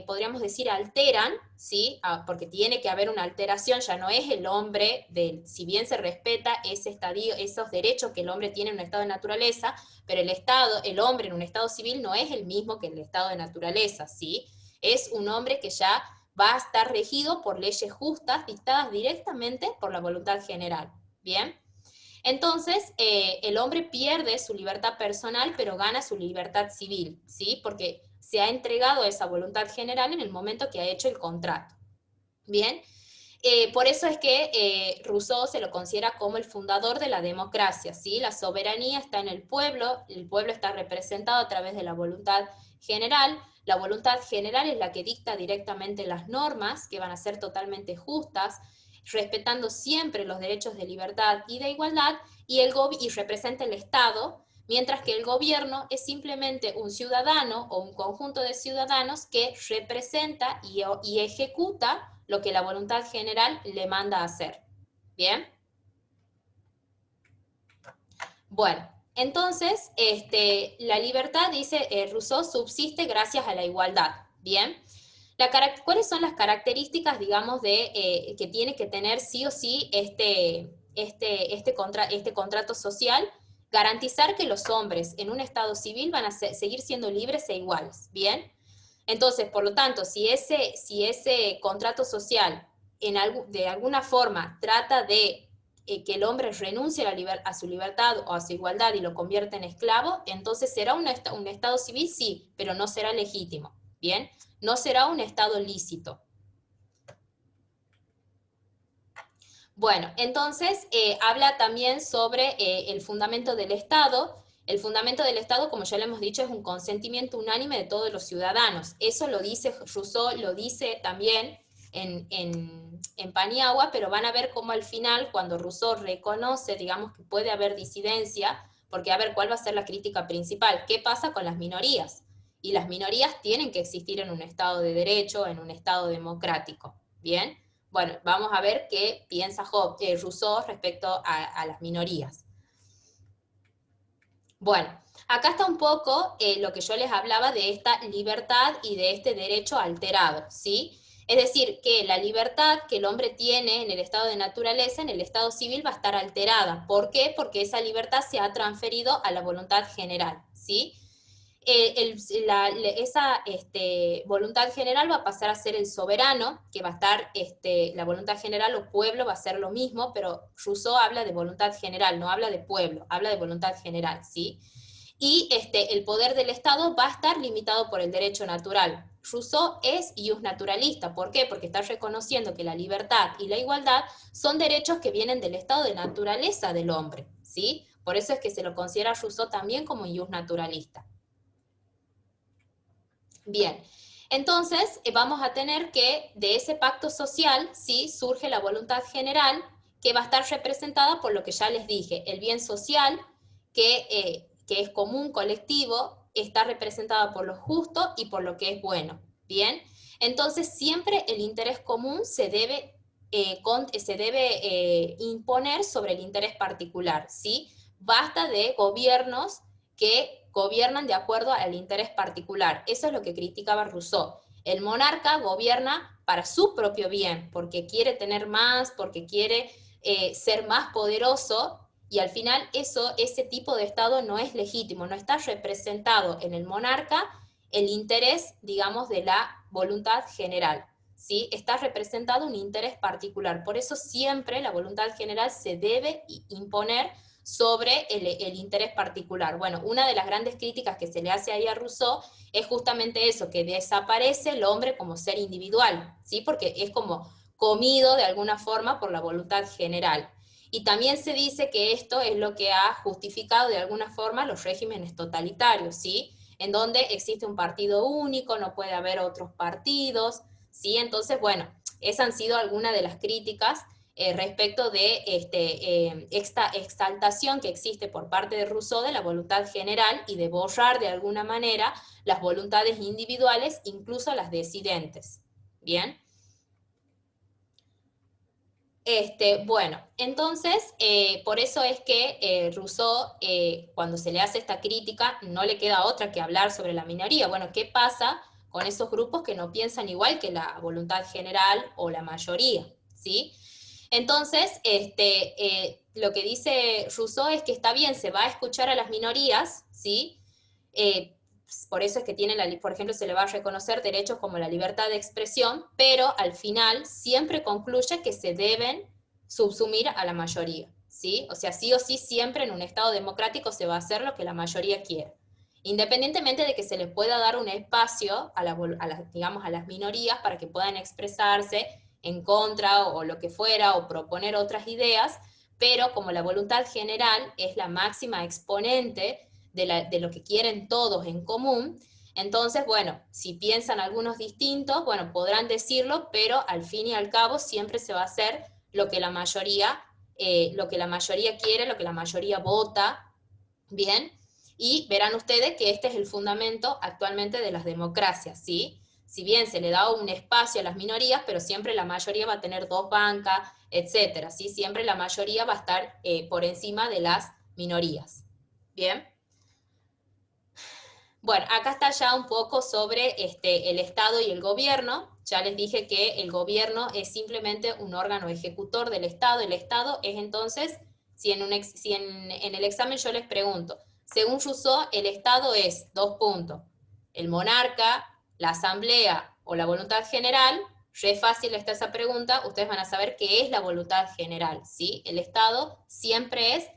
podríamos decir, alteran, ¿sí? Porque tiene que haber una alteración, ya no es el hombre, si bien se respeta ese estadio, esos derechos que el hombre tiene en un estado de naturaleza, pero el hombre en un estado civil no es el mismo que el estado de naturaleza, ¿sí? Es un hombre que ya va a estar regido por leyes justas dictadas directamente por la voluntad general, ¿bien? Entonces, el hombre pierde su libertad personal, pero gana su libertad civil, ¿sí? Porque se ha entregado esa voluntad general en el momento que ha hecho el contrato. Bien, por eso es que Rousseau se lo considera como el fundador de la democracia, ¿sí? La soberanía está en el pueblo está representado a través de la voluntad general. La voluntad general es la que dicta directamente las normas, que van a ser totalmente justas, respetando siempre los derechos de libertad y de igualdad, y representa el Estado, mientras que el gobierno es simplemente un ciudadano o un conjunto de ciudadanos que representa y ejecuta lo que la voluntad general le manda a hacer. ¿Bien? Bueno, entonces, la libertad, dice Rousseau, subsiste gracias a la igualdad. ¿Bien? ¿Cuáles son las características, digamos, que tiene que tener sí o sí este contrato social? Garantizar que los hombres en un estado civil van a seguir siendo libres e iguales, ¿bien? Entonces, por lo tanto, si ese contrato social de alguna forma trata de que el hombre renuncie a su libertad o a su igualdad y lo convierte en esclavo, entonces será un estado civil, sí, pero no será legítimo, ¿bien? No será un estado lícito. Bueno, entonces habla también sobre el fundamento del Estado. El fundamento del Estado, como ya lo hemos dicho, es un consentimiento unánime de todos los ciudadanos. Eso lo dice Rousseau, lo dice también en Paniagua, pero van a ver cómo al final, cuando Rousseau reconoce, digamos, que puede haber disidencia, porque a ver cuál va a ser la crítica principal, ¿qué pasa con las minorías? Y las minorías tienen que existir en un Estado de derecho, en un Estado democrático, ¿bien? Bueno, vamos a ver qué piensa Rousseau respecto a las minorías. Bueno, acá está un poco lo que yo les hablaba de esta libertad y de este derecho alterado, ¿sí? Es decir, que la libertad que el hombre tiene en el estado de naturaleza, en el estado civil, va a estar alterada. ¿Por qué? Porque esa libertad se ha transferido a la voluntad general, ¿sí? Esa voluntad general va a pasar a ser el soberano, que va a estar, la voluntad general o pueblo va a ser lo mismo, pero Rousseau habla de voluntad general, no habla de pueblo, habla de voluntad general, ¿sí? Y el poder del Estado va a estar limitado por el derecho natural. Rousseau es naturalista. ¿Por qué? Porque está reconociendo que la libertad y la igualdad son derechos que vienen del estado de naturaleza del hombre, ¿sí? Por eso es que se lo considera Rousseau también como naturalista. Bien, entonces vamos a tener que de ese pacto social, ¿sí? Surge la voluntad general, que va a estar representada por lo que ya les dije, el bien social, que es común, colectivo, está representada por lo justo y por lo que es bueno, ¿bien? Entonces siempre el interés común se debe imponer sobre el interés particular, ¿sí? Basta de gobiernos que gobiernan de acuerdo al interés particular. Eso es lo que criticaba Rousseau. El monarca gobierna para su propio bien, porque quiere tener más, porque quiere ser más poderoso, y al final ese tipo de Estado no es legítimo, no está representado en el monarca el interés, digamos, de la voluntad general, ¿sí? Está representado un interés particular. Por eso siempre la voluntad general se debe imponer sobre el interés particular. Bueno, una de las grandes críticas que se le hace ahí a Rousseau es justamente eso, que desaparece el hombre como ser individual, ¿sí? Porque es como comido de alguna forma por la voluntad general. Y también se dice que esto es lo que ha justificado de alguna forma los regímenes totalitarios, ¿sí? En donde existe un partido único, no puede haber otros partidos, ¿sí? Entonces, bueno, Esas han sido algunas de las críticas respecto de esta exaltación que existe por parte de Rousseau de la voluntad general y de borrar de alguna manera las voluntades individuales, incluso las disidentes. ¿Bien? Bueno, entonces, por eso es que Rousseau, cuando se le hace esta crítica, no le queda otra que hablar sobre la minoría. Bueno, ¿qué pasa con esos grupos que no piensan igual que la voluntad general o la mayoría? ¿Sí? Entonces, lo que dice Rousseau es que está bien, se va a escuchar a las minorías, ¿sí? Por eso es que tiene, por ejemplo, se le va a reconocer derechos como la libertad de expresión, pero al final siempre concluye que se deben subsumir a la mayoría, ¿sí? O sea, sí o sí, siempre en un Estado democrático se va a hacer lo que la mayoría quiere. Independientemente de que se les pueda dar un espacio digamos, a las minorías para que puedan expresarse en contra o lo que fuera, o proponer otras ideas, pero como la voluntad general es la máxima exponente de lo que quieren todos en común, entonces, bueno, si piensan algunos distintos, bueno, podrán decirlo, pero al fin y al cabo siempre se va a hacer lo que la mayoría quiere, lo que la mayoría vota, ¿bien? Y verán ustedes que este es el fundamento actualmente de las democracias, ¿sí? Si bien se le da un espacio a las minorías, pero siempre la mayoría va a tener dos bancas, etcétera, ¿sí? Siempre la mayoría va a estar por encima de las minorías, ¿bien? Bueno, acá está ya un poco sobre el Estado y el gobierno. Ya les dije que el gobierno es simplemente un órgano ejecutor del Estado. El Estado es entonces, si en el examen yo les pregunto, según Rousseau, el Estado es, dos puntos, el monarca, la asamblea o la voluntad general. Re fácil está esa pregunta, ustedes van a saber qué es la voluntad general, ¿sí? El Estado siempre es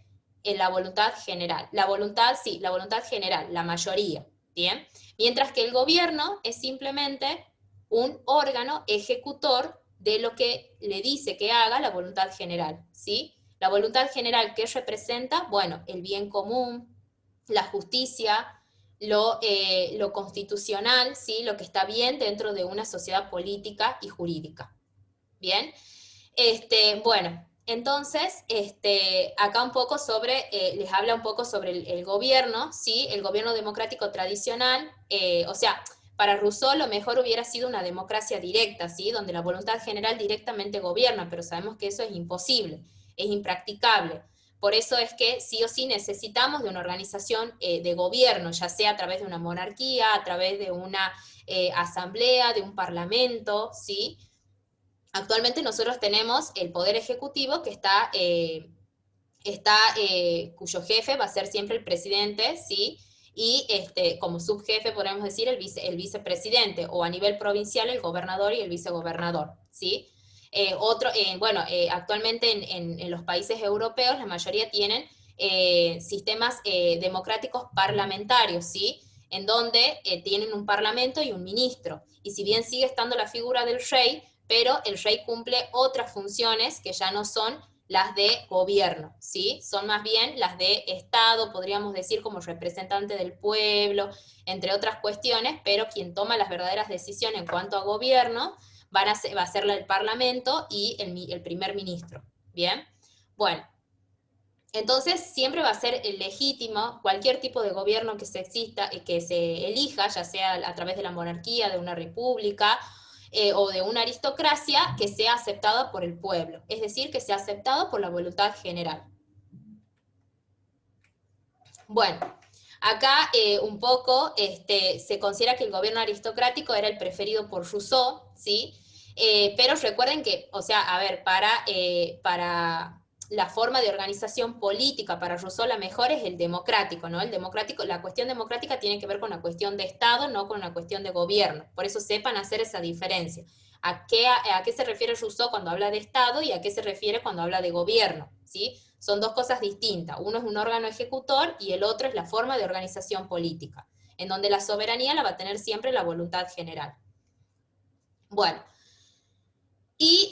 en la voluntad general. La voluntad, sí, la voluntad general, la mayoría. ¿Bien? Mientras que el gobierno es simplemente un órgano ejecutor de lo que le dice que haga la voluntad general, ¿sí? La voluntad general, ¿qué representa? Bueno, el bien común, la justicia, lo constitucional, ¿sí? Lo que está bien dentro de una sociedad política y jurídica. ¿Bien? Bueno, entonces, acá un poco les habla un poco sobre el gobierno, ¿sí? El gobierno democrático tradicional, o sea, para Rousseau lo mejor hubiera sido una democracia directa, ¿sí? Donde la voluntad general directamente gobierna, pero sabemos que eso es imposible, es impracticable. Por eso es que sí o sí necesitamos de una organización de gobierno, ya sea a través de una monarquía, a través de una asamblea, de un parlamento, ¿sí? Actualmente nosotros tenemos el Poder Ejecutivo que cuyo jefe va a ser siempre el presidente, ¿sí? Y como subjefe podemos decir el vicepresidente, o a nivel provincial el gobernador y el vicegobernador, ¿sí? Actualmente en los países europeos la mayoría tienen sistemas democráticos parlamentarios, ¿sí? En donde tienen un parlamento y un ministro. Y si bien sigue estando la figura del rey, pero el rey cumple otras funciones que ya no son las de gobierno, ¿sí? Son más bien las de Estado, podríamos decir como representante del pueblo, entre otras cuestiones, pero quien toma las verdaderas decisiones en cuanto a gobierno va a ser el Parlamento y el primer ministro, ¿bien? Bueno, entonces siempre va a ser legítimo cualquier tipo de gobierno que que se elija, ya sea a través de la monarquía, de una república, o de una aristocracia, que sea aceptada por el pueblo, es decir, que sea aceptado por la voluntad general. Bueno, acá un poco se considera que el gobierno aristocrático era el preferido por Rousseau, ¿sí? Pero recuerden que, o sea, a ver, para la forma de organización política para Rousseau la mejor es el democrático, ¿no? La cuestión democrática tiene que ver con la cuestión de Estado, no con la cuestión de gobierno. Por eso sepan hacer esa diferencia. ¿A qué se refiere Rousseau cuando habla de Estado y a qué se refiere cuando habla de gobierno? ¿Sí? Son dos cosas distintas. Uno es un órgano ejecutor y el otro es la forma de organización política, en donde la soberanía la va a tener siempre la voluntad general. Bueno, y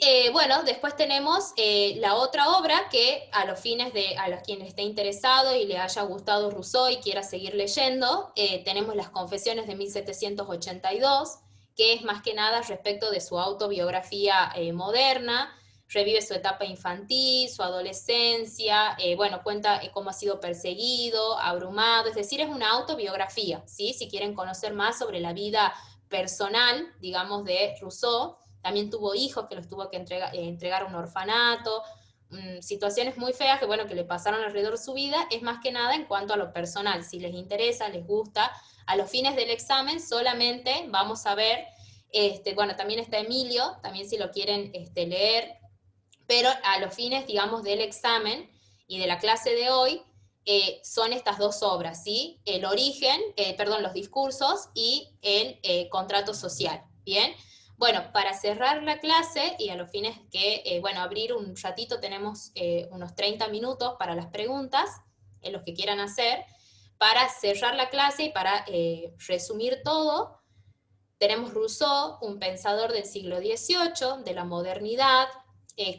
después tenemos la otra obra que a los quienes esté interesado y le haya gustado Rousseau y quiera seguir leyendo, tenemos las Confesiones de 1782, que es más que nada respecto de su autobiografía moderna, revive su etapa infantil, su adolescencia, bueno, cuenta cómo ha sido perseguido, abrumado, es decir, es una autobiografía, ¿sí? Si quieren conocer más sobre la vida personal, digamos, de Rousseau. También tuvo hijos que los tuvo que entregar a un orfanato, situaciones muy feas que, bueno, que le pasaron alrededor de su vida, es más que nada en cuanto a lo personal. Si les interesa, les gusta, a los fines del examen solamente vamos a ver, bueno, también está Emilio, también si lo quieren leer, pero a los fines, digamos, del examen y de la clase de hoy, son estas dos obras, ¿sí? El origen, perdón, los discursos y el contrato social, ¿bien? Bueno, para cerrar la clase y a los fines que, bueno, abrir un ratito, tenemos unos 30 minutos para las preguntas, los que quieran hacer. Para cerrar la clase y para resumir todo, tenemos Rousseau, un pensador del siglo XVIII, de la modernidad.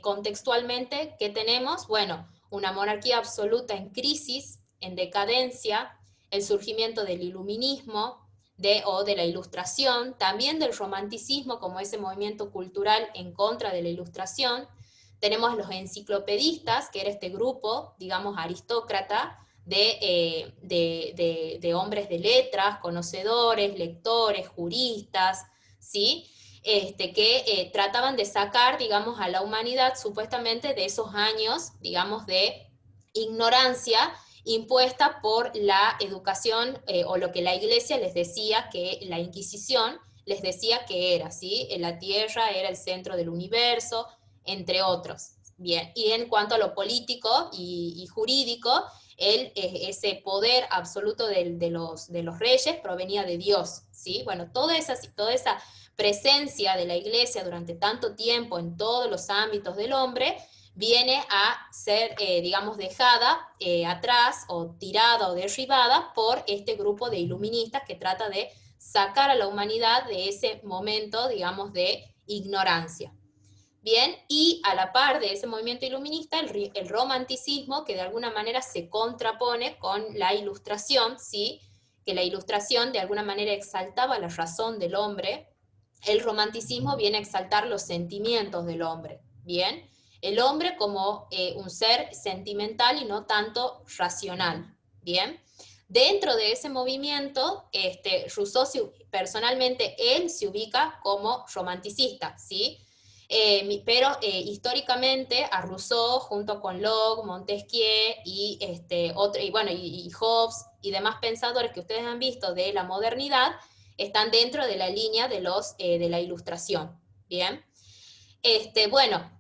Contextualmente, ¿qué tenemos? Bueno, una monarquía absoluta en crisis, en decadencia, el surgimiento del iluminismo o de la ilustración, también del romanticismo como ese movimiento cultural en contra de la ilustración. Tenemos los enciclopedistas, que era este grupo, digamos, aristócrata, de hombres de letras, conocedores, lectores, juristas, ¿sí? Que trataban de sacar, digamos, a la humanidad supuestamente de esos años, digamos, de ignorancia impuesta por la educación o lo que la iglesia les decía que la Inquisición les decía que era, ¿sí? La tierra era el centro del universo, entre otros. Bien, y en cuanto a lo político y jurídico, ese poder absoluto de los reyes provenía de Dios, ¿sí? Bueno, toda esa presencia de la iglesia durante tanto tiempo en todos los ámbitos del hombre viene a ser, digamos, dejada atrás o tirada o derribada por este grupo de iluministas que trata de sacar a la humanidad de ese momento, digamos, de ignorancia. Bien, y a la par de ese movimiento iluminista, el romanticismo, que de alguna manera se contrapone con la ilustración, ¿sí? Que la ilustración de alguna manera exaltaba la razón del hombre, el romanticismo viene a exaltar los sentimientos del hombre, ¿bien? El hombre como un ser sentimental y no tanto racional, ¿bien? Dentro de ese movimiento, Rousseau personalmente, él se ubica como romanticista, ¿sí? Pero históricamente a Rousseau, junto con Locke, Montesquieu y Hobbes y demás pensadores que ustedes han visto de la modernidad, están dentro de la línea de la ilustración. Bien, bueno,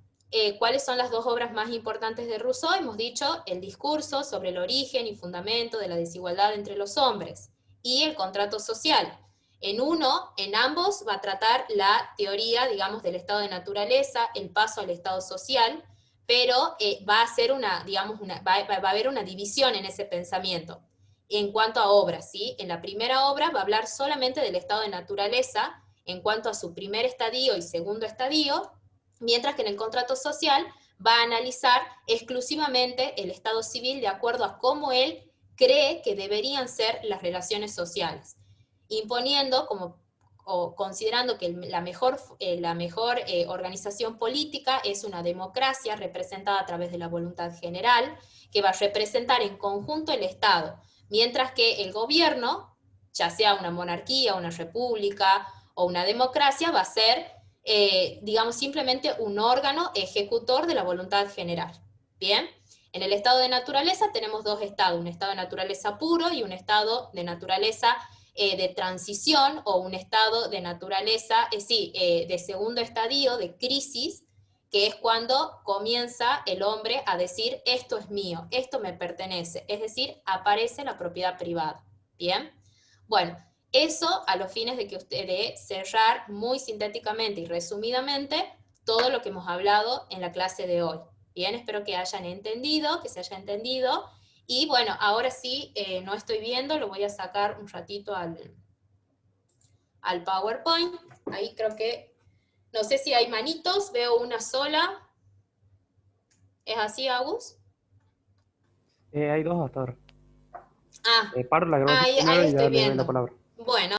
¿cuáles son las dos obras más importantes de Rousseau? Hemos dicho el discurso sobre el origen y fundamento de la desigualdad entre los hombres y el contrato social. En ambos va a tratar la teoría, digamos, del estado de naturaleza, el paso al estado social, pero va a ser va a haber una división en ese pensamiento. En cuanto a obras, ¿sí? En la primera obra va a hablar solamente del estado de naturaleza, en cuanto a su primer estadio y segundo estadio, mientras que en el contrato social va a analizar exclusivamente el estado civil de acuerdo a cómo él cree que deberían ser las relaciones sociales, imponiendo o considerando que la mejor organización política es una democracia representada a través de la voluntad general, que va a representar en conjunto el Estado, mientras que el gobierno, ya sea una monarquía, una república o una democracia, va a ser, digamos, simplemente un órgano ejecutor de la voluntad general. Bien, en el estado de naturaleza tenemos dos estados, un estado de naturaleza puro y un estado de naturaleza de transición, o un estado de naturaleza, de segundo estadio, de crisis, que es cuando comienza el hombre a decir, esto es mío, esto me pertenece, es decir, aparece la propiedad privada. Bien, bueno, eso a los fines de cerrar muy sintéticamente y resumidamente todo lo que hemos hablado en la clase de hoy. Bien, espero que hayan entendido, que se haya entendido. Y bueno, ahora sí, no estoy viendo, lo voy a sacar un ratito al PowerPoint. Ahí creo que, no sé si hay manitos, veo una sola. ¿Es así, Agus? Hay dos hasta ahora. Ah, Paro la grabación ahí primero y estoy ya le doy la viendo. palabra. Bueno.